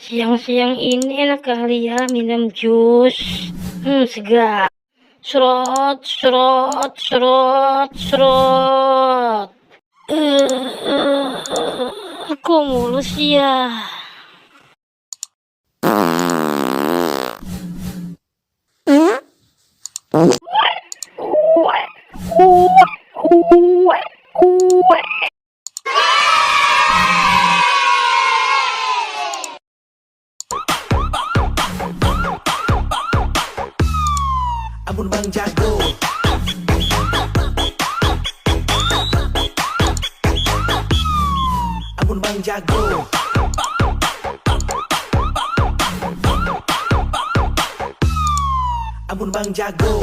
Siang-siang ini enak kali ya minum jus. Segar. Serot, serot, serot, serot. Kok mulus ya? Ampun Bang Jago. Ampun Bang Jago. Ampun Bang Jago.